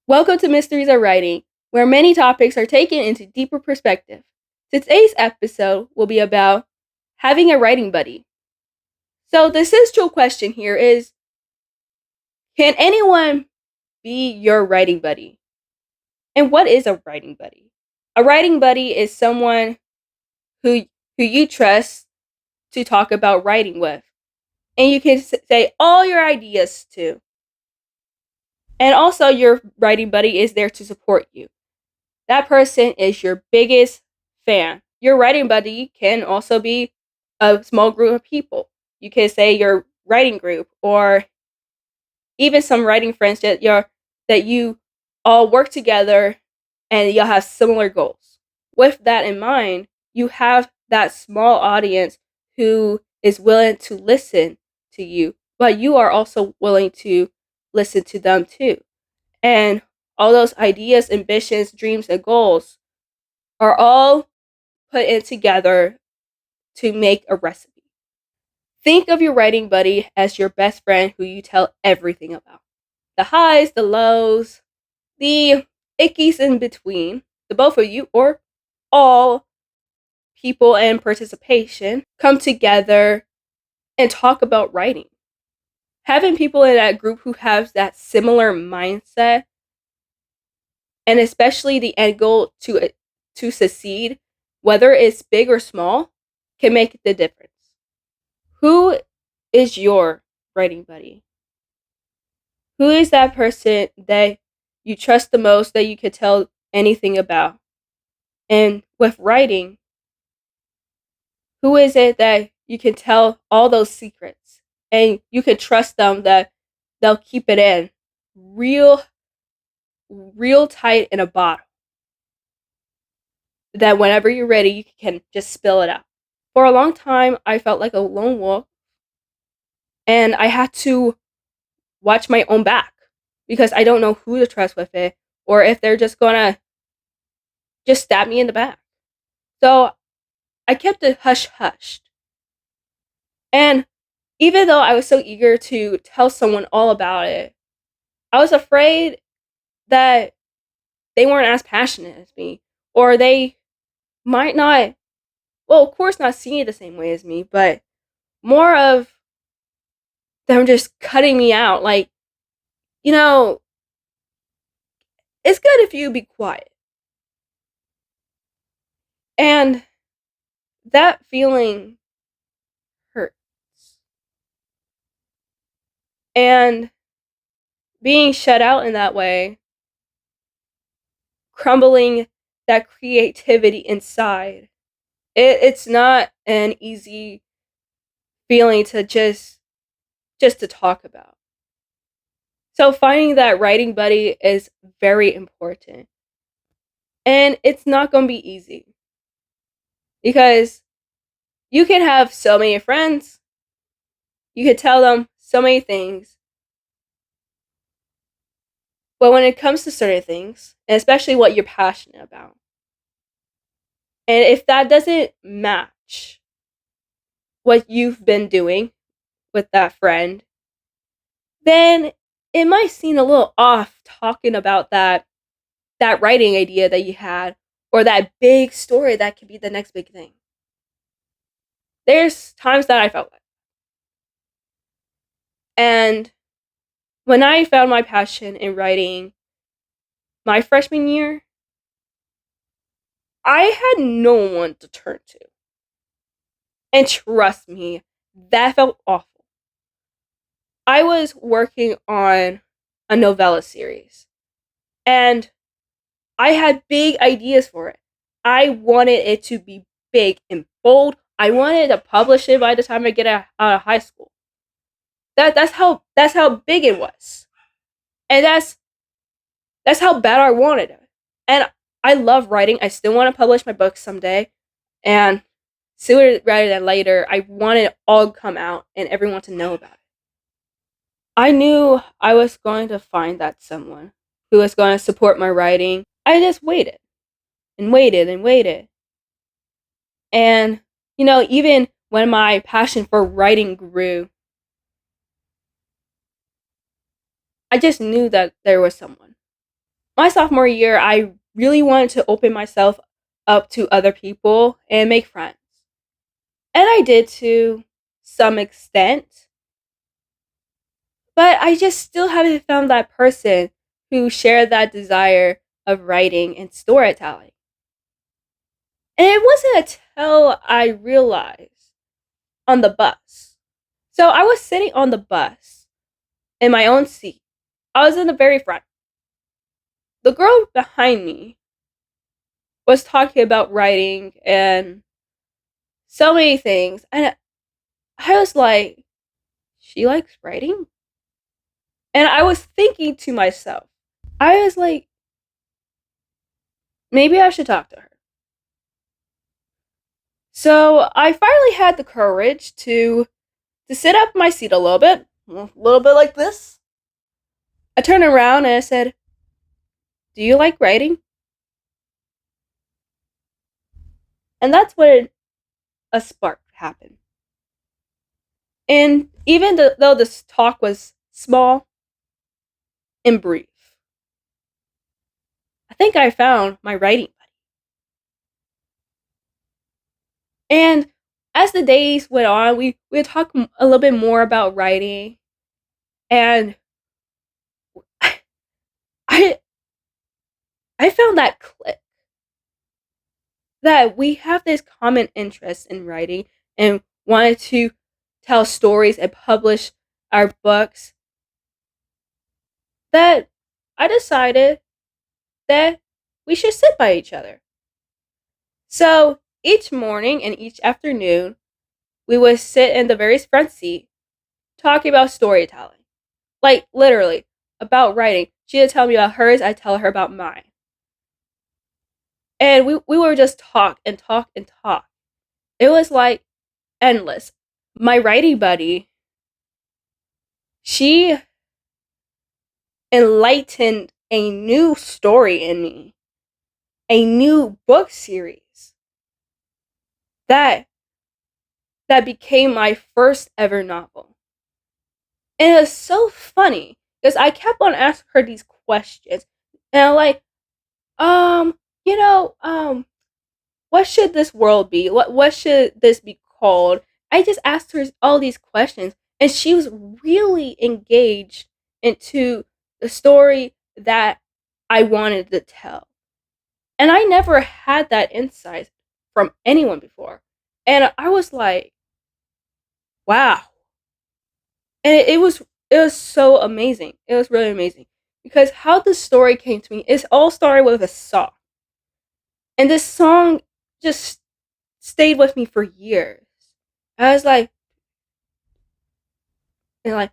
Welcome to Mysteries of Writing, where many topics are taken into deeper perspective. Today's episode will be about having a writing buddy. So the central question here is, can anyone be your writing buddy? And what is a writing buddy? A writing buddy is someone who you trust to talk about writing with. And you can say all your ideas to. And also your writing buddy is there to support you. That person is your biggest fan. Your writing buddy can also be a small group of people. You can say your writing group or even some writing friends that you all work together and you'll have similar goals. With that in mind, you have that small audience who is willing to listen to you, but you are also willing to listen to them too. And all those ideas, ambitions, dreams, and goals are all put in together to make a recipe. Think of your writing buddy as your best friend who you tell everything about. The highs, the lows, the ickies in between, the both of you, or all people and participation come together and talk about writing. Having people in that group who have that similar mindset, and especially the end goal to succeed, whether it's big or small, can make the difference. Who is your writing buddy? Who is that person that you trust the most that you could tell anything about? And with writing, who is it that you can tell all those secrets and you can trust them that they'll keep it in real tight in a bottle, that whenever you're ready you can just spill it out? For a long time I felt like a lone wolf, and I had to watch my own back because I don't know who to trust with it, or if they're just gonna just stab me in the back. So I kept it hush hushed. And even though I was so eager to tell someone all about it, I was afraid that they weren't as passionate as me, or they might not, well, of course, not see it the same way as me, but more of them just cutting me out. Like, you know, it's good if you be quiet. And that feeling hurts. And being shut out in that way, crumbling that creativity inside, it's not an easy feeling to just to talk about. So finding that writing buddy is very important. And it's not going to be easy because you can have so many friends, you could tell them so many things, but when it comes to certain things, and especially what you're passionate about, and if that doesn't match what you've been doing with that friend, then it might seem a little off talking about that writing idea that you had, or that big story that could be the next big thing. There's times that I felt like. And when I found my passion in writing my freshman year, I had no one to turn to. And trust me, that felt awful. I was working on a novella series, and I had big ideas for it. I wanted it to be big and bold. I wanted to publish it by the time I get out of high school. That's how big it was, and that's how bad I wanted it. And I love writing. I still want to publish my books someday, and sooner rather than later, I want it all to come out and everyone to know about it. I knew I was going to find that someone who was going to support my writing. I just waited and waited and waited. And, even when my passion for writing grew, I just knew that there was someone. my sophomore year, I really wanted to open myself up to other people and make friends. And I did to some extent, but I just still haven't found that person who shared that desire of writing and storytelling. And it wasn't until I realized on the bus. So I was sitting on the bus in my own seat. I was in the very front. The girl behind me was talking about writing and so many things. And I was like, she likes writing? And I was thinking to myself, I was like, maybe I should talk to her. So I finally had the courage to sit up in my seat a little bit like this. I turned around and I said, "Do you like writing?" And that's when a spark happened. And even though this talk was small and brief, I think I found my writing buddy. And as the days went on, we would talk a little bit more about writing, and I I found that click that we have this common interest in writing and wanted to tell stories and publish our books, that I decided that we should sit by each other. So each morning and each afternoon, we would sit in the very front seat talking about storytelling. Like, literally, about writing. She would tell me about hers, I'd tell her about mine. And we would just talk and talk and talk. It was like endless. My writing buddy, she enlightened a new story in me, a new book series that became my first ever novel. And it was so funny because I kept on asking her these questions. And I'm like, um, you know, what should this world be? What should this be called? I just asked her all these questions, and she was really engaged into the story that I wanted to tell. And I never had that insight from anyone before. And I was like, wow. And it was so amazing. It was really amazing. Because how the story came to me, it all started with a song. And this song just stayed with me for years. I was like, and like,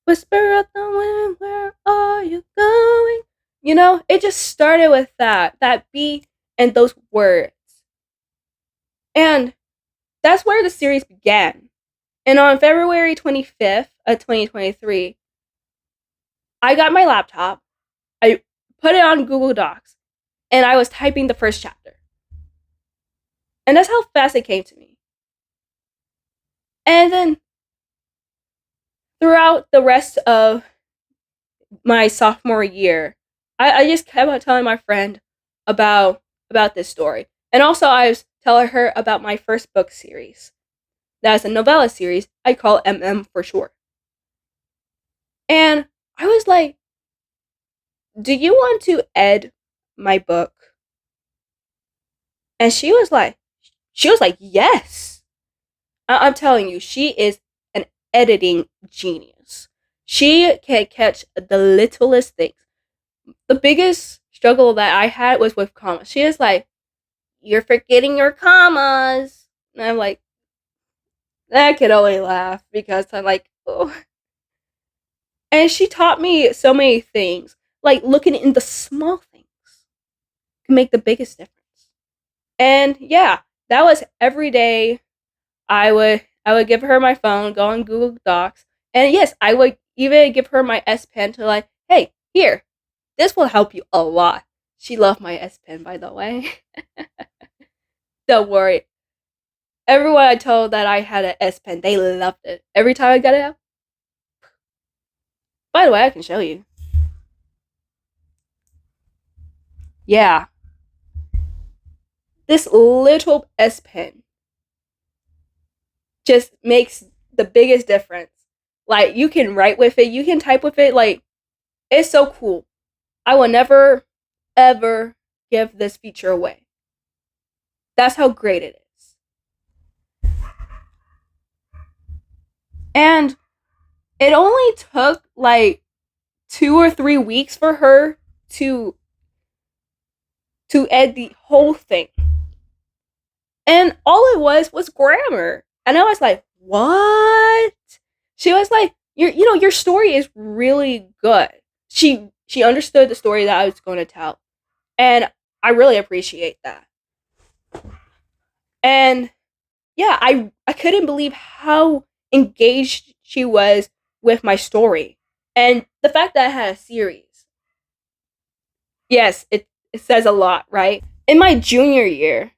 whisper of the wind, where are you going? You know, it just started with that beat and those words. And that's where the series began. And on February 25th of 2023, I got my laptop, I put it on Google Docs, and I was typing the first chapter. And that's how fast it came to me. And then throughout the rest of my sophomore year, I just kept on telling my friend about this story. And also I was telling her about my first book series. That's a novella series I call MM for short. And I was like, do you want to ed my book? And she was like, yes. I'm telling you, she is an editing genius. She can catch the littlest things. The biggest struggle that I had was with commas. She is like, you're forgetting your commas. And I'm like, I can only laugh because I'm like, oh. And she taught me so many things. Like looking in the small things can make the biggest difference. And yeah, that was every day. I would give her my phone, go on Google Docs, and yes, I would even give her my S Pen to like, hey, here, this will help you a lot. She loved my S Pen, by the way. Don't worry. Everyone I told that I had an S Pen, they loved it. Every time I got it out. By the way, I can show you. yeah, this little S Pen just makes the biggest difference. Like, you can write with it, you can type with it. Like, it's so cool. I will never, ever give this feature away. That's how great it is. And it only took like 2 or 3 weeks for her to edit the whole thing. And all it was grammar. And I was like, what? She was like, your story is really good. She understood the story that I was going to tell. And I really appreciate that. And yeah, I couldn't believe how engaged she was with my story. And the fact that I had a series. Yes, it says a lot, right? In my junior year,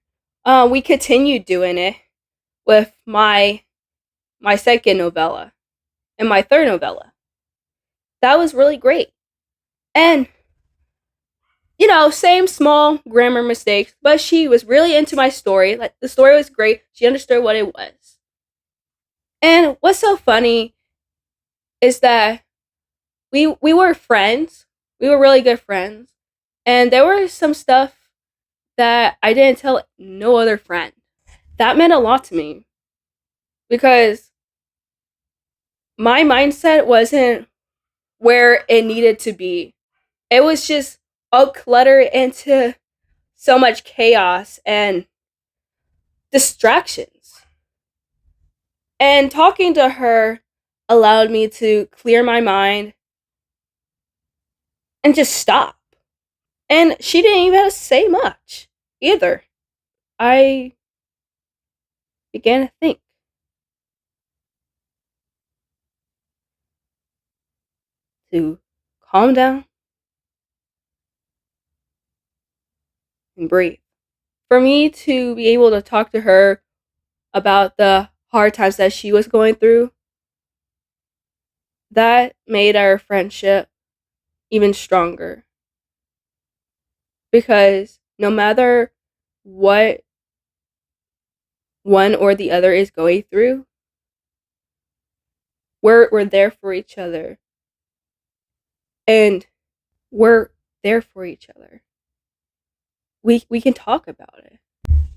we continued doing it with my second novella and my third novella. That was really great. And same small grammar mistakes, but she was really into my story. Like, the story was great. She understood what it was. And what's so funny is that we were friends. We were really good friends. And there was some stuff that I didn't tell no other friend. That meant a lot to me because my mindset wasn't where it needed to be. It was just all cluttered into so much chaos and distractions. And talking to her allowed me to clear my mind and just stop. And she didn't even have to say much either. I began to think, to calm down and breathe. For me to be able to talk to her about the hard times that she was going through, that made our friendship even stronger. Because no matter what one or the other is going through, we're there for each other. And we're there for each other. We can talk about it.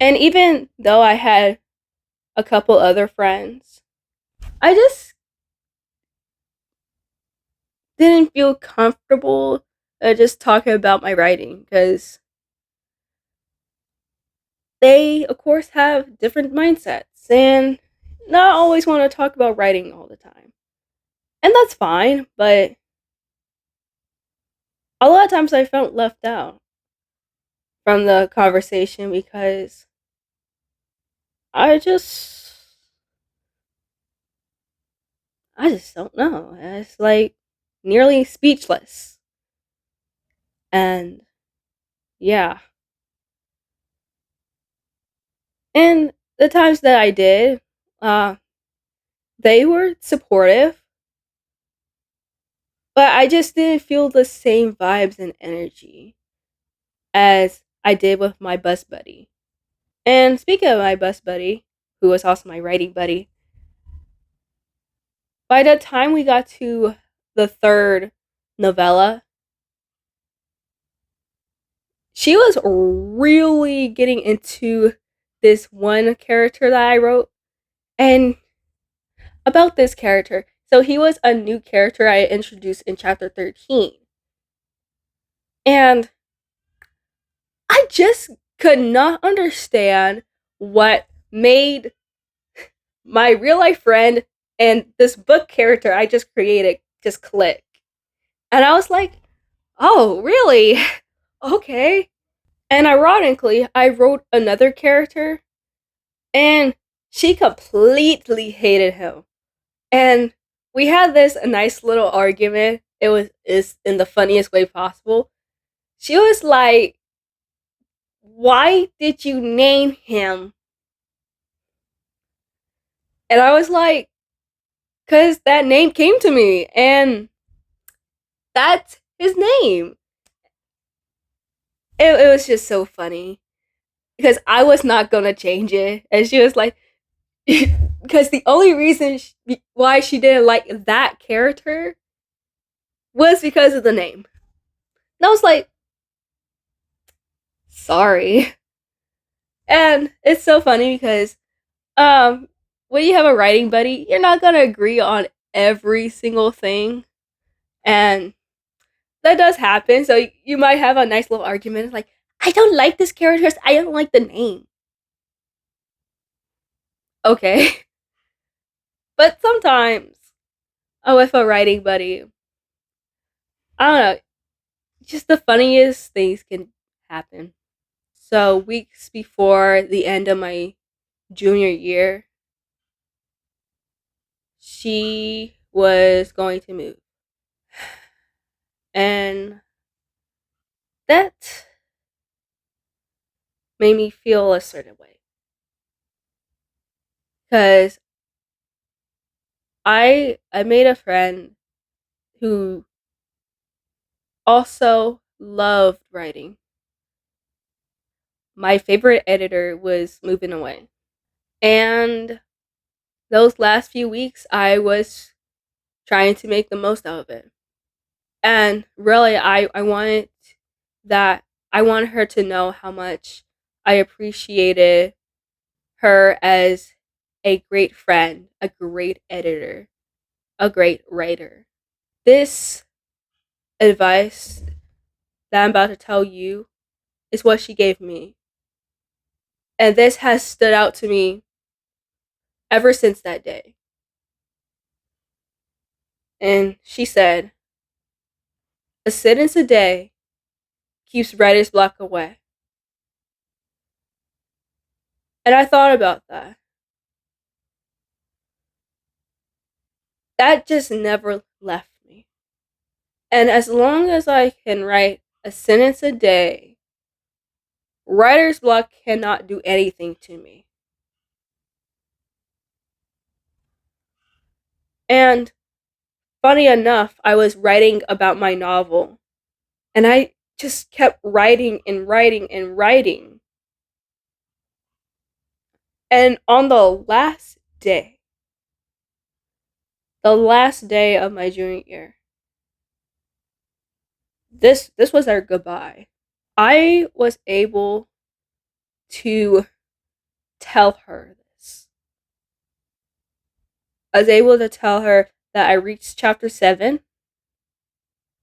And even though I had a couple other friends, I just didn't feel comfortable just talking about my writing because they, of course, have different mindsets and not always want to talk about writing all the time. And that's fine, but a lot of times I felt left out from the conversation because I just I just don't know. It's like nearly speechless. And yeah. And the times that I did, uh, they were supportive, but I just didn't feel the same vibes and energy as I did with my bus buddy. And speaking of my bus buddy, who was also my writing buddy, by the time we got to the third novella, she was really getting into this one character that I wrote. And about this character, so he was a new character I introduced in chapter 13. And I just could not understand what made my real life friend and this book character I just created just click. And I was like, oh, really? Okay. And ironically, I wrote another character and she completely hated him. And we had this nice little argument. Is in the funniest way possible. She was like, why did you name him? And I was like, because that name came to me, and that's his name. it was just so funny because I was not gonna change it, and she was like, because the only reason why she didn't like that character was because of the name. And I was like, sorry. And it's so funny because um when you have a writing buddy, you're not gonna agree on every single thing, and that does happen. So you might have a nice little argument, like, I don't like this character, I don't like the name. Okay. But sometimes, with a writing buddy, I don't know, just the funniest things can happen. So weeks before the end of my junior year, she was going to move. And that made me feel a certain way. Because I made a friend who also loved writing. My favorite editor was moving away. And those last few weeks, I was trying to make the most out of it. And really, I wanted that, I wanted her to know how much I appreciated her as a great friend, a great editor, a great writer. This advice that I'm about to tell you is what she gave me. And this has stood out to me ever since that day. And she said, a sentence a day keeps writer's block away. And I thought about that. That just never left me. And as long as I can write a sentence a day, writer's block cannot do anything to me. And funny enough, I was writing about my novel, and I just kept writing and writing and writing. And on the last day of my junior year, this was our goodbye. I was able to tell her this. I was able to tell her that I reached chapter 7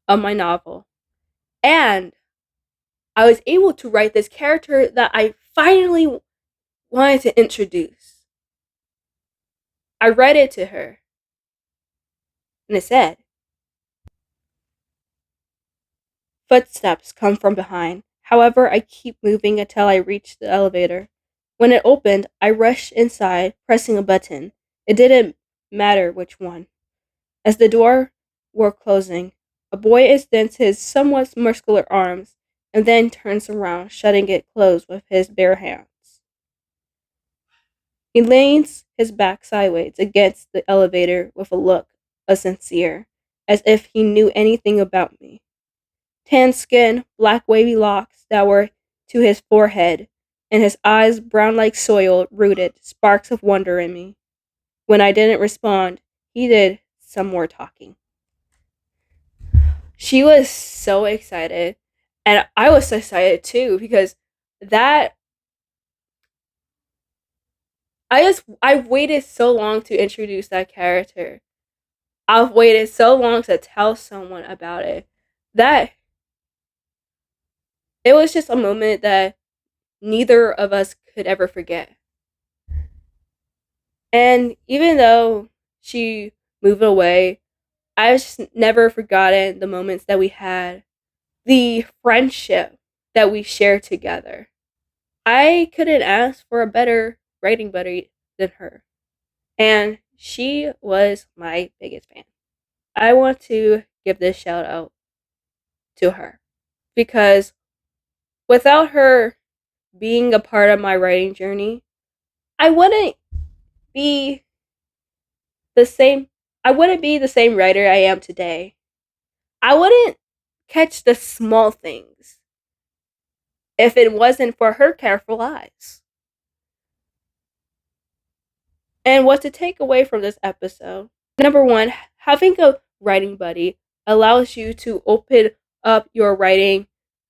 of my novel, and I was able to write this character that I finally wanted to introduce. I read it to her, and it said, footsteps come from behind. However, I keep moving until I reach the elevator. When it opened, I rushed inside, pressing a button. It didn't matter which one. As the door were closing, a boy extends his somewhat muscular arms and then turns around, shutting it closed with his bare hands. He leans his back sideways against the elevator with a look of sincere, as if he knew anything about me. Tan skin, black wavy locks that were to his forehead, and his eyes brown like soil rooted sparks of wonder in me. When I didn't respond, he did some more talking. She was so excited, and I was so excited too because that I've waited so long to introduce that character. I've waited so long to tell someone about it that it was just a moment that neither of us could ever forget. And even though she moved away, I've just never forgotten the moments that we had, the friendship that we shared together. I couldn't ask for a better writing buddy than her. And she was my biggest fan. I want to give this shout out to her because without her being a part of my writing journey, I wouldn't be the same I wouldn't be the same writer I am today. I wouldn't catch the small things if it wasn't for her careful eyes. And what to take away from this episode. Number one, having a writing buddy allows you to open up your writing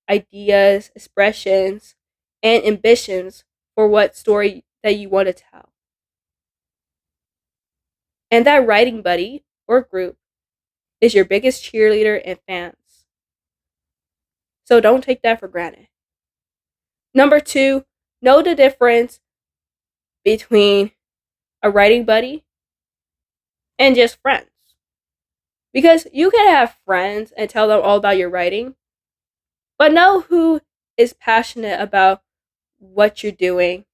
ideas, expressions, and ambitions for what story that you want to tell. And that writing buddy or group is your biggest cheerleader and fans. So don't take that for granted. Number two, know the difference between a writing buddy and just friends. Because you can have friends and tell them all about your writing, but know who is passionate about what you're doing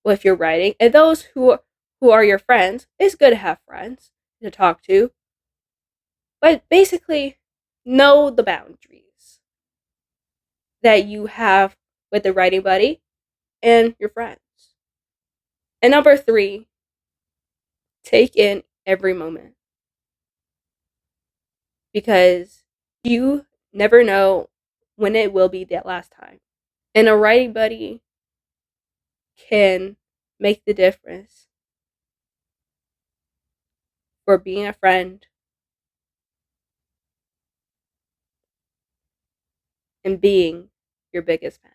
with your writing. And those who are your friends, it's good to have friends to talk to. But basically, know the boundaries that you have with the writing buddy and your friends. And number three, take in every moment. Because you never know when it will be that last time. And a writing buddy can make the difference for being a friend and being your biggest fan.